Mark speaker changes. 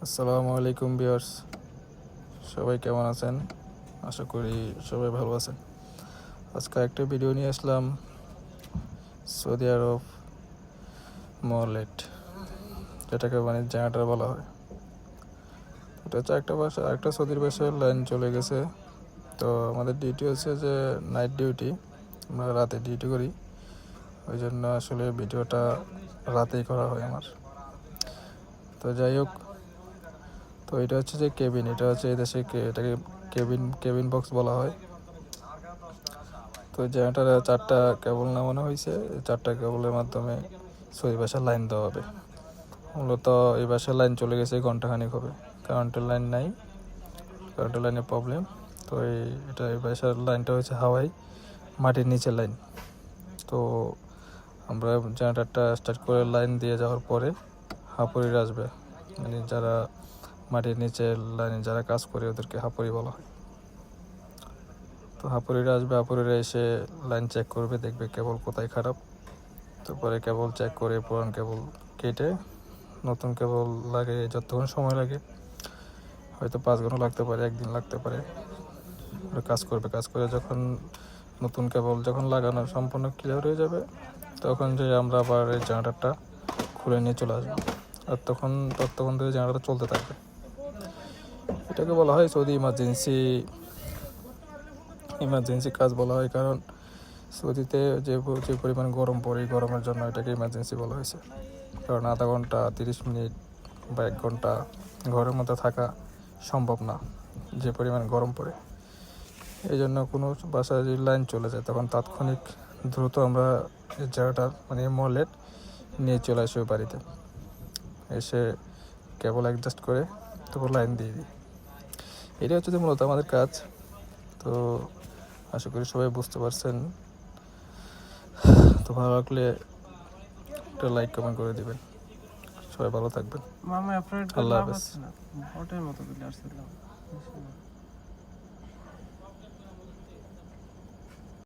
Speaker 1: আসসালামু আলাইকুম ভিউয়ার্স, সবাই কেমন আছেন? আশা করি সবাই ভালো আছেন। আজকে একটা ভিডিও নিয়ে আসলাম সৌদি আরব মলেট, যেটাকে জেনারেটর বলা হয়। এটা হচ্ছে একটা সৌদির বাসায় লাইন চলে গেছে। তো আমাদের ডিউটি হচ্ছে যে নাইট ডিউটি, আমরা রাতে ডিউটি করি, ওই জন্য আসলে ভিডিওটা রাতেই করা হয় আমার। তো যাই হোক, তো এটা হচ্ছে যে কেবিন, এটা হচ্ছে এই দেশে এটাকে কেবিন বক্স বলা হয়। তো জেনারেটারে 4টা কেবল নামানো হয়েছে। এই 4টা কেবলের মাধ্যমে সৌদি বাসার লাইন দেওয়া হবে। মূলত এই বাসার লাইন চলে গেছে ঘন্টাখানিক হবে, কারেন্টের লাইন নাই, কারেন্টের লাইনের প্রবলেম। তো এই বাসার লাইনটা হচ্ছে হাওয়াই, মাটির নিচের লাইন। তো আমরা জেনারেটারটা স্টার্ট করে লাইন দিয়ে যাওয়ার পরে হাঁপুরিরা আসবে, যারা মাটির নিচের লাইনে যারা কাজ করে ওদেরকে হাঁপুরি বলা হয়। তো হাঁপুরিরা আসবে, হাঁপুরিরা এসে লাইন চেক করবে, দেখবে কেবল কোথায় খারাপ। তারপরে কেবল চেক করে পুরান কেবল কেটে নতুন কেবল লাগে। যতক্ষণ সময় লাগে, হয়তো 5 ঘন্টা লাগতে পারে, 1 দিন লাগতে পারে, কাজ করে যখন নতুন কেবল যখন লাগানো সম্পূর্ণ ক্লিয়ার হয়ে যাবে, তখন যে আমরা আবার এই জেনারেটারটা খুলে নিয়ে চলে আসবো। আর ততক্ষণ ধরে জেনারেটার চলতে থাকবে। এটাকে বলা হয় সৌদি ইমার্জেন্সি কাজ বলা হয়, কারণ সৌদিতে যে পরিমাণ গরম পড়ে, গরমের জন্য এটাকে ইমার্জেন্সি বলা হয়েছে। কারণ আধা ঘন্টা 30 মিনিট বা 1 ঘন্টা ঘরের মধ্যে থাকা সম্ভব না, যে পরিমাণ গরম পড়ে। এই জন্য কোনো বাসায় যদি লাইন চলে যায়, তখন তাৎক্ষণিক দ্রুত আমরা এই জায়গাটার মলেট নিয়ে চলে আসি বাড়িতে, এসে কেবল অ্যাডজাস্ট করে তারপর লাইন দিয়ে দিই। এটাই হচ্ছে মূলত আমাদের কাজ। তো আশা করি সবাই বুঝতে পারছেন। তো ভালো লাগলে একটা লাইক কমেন্ট করে দিবেন। সবাই ভালো থাকবেন। আল্লাহ হাফেজ।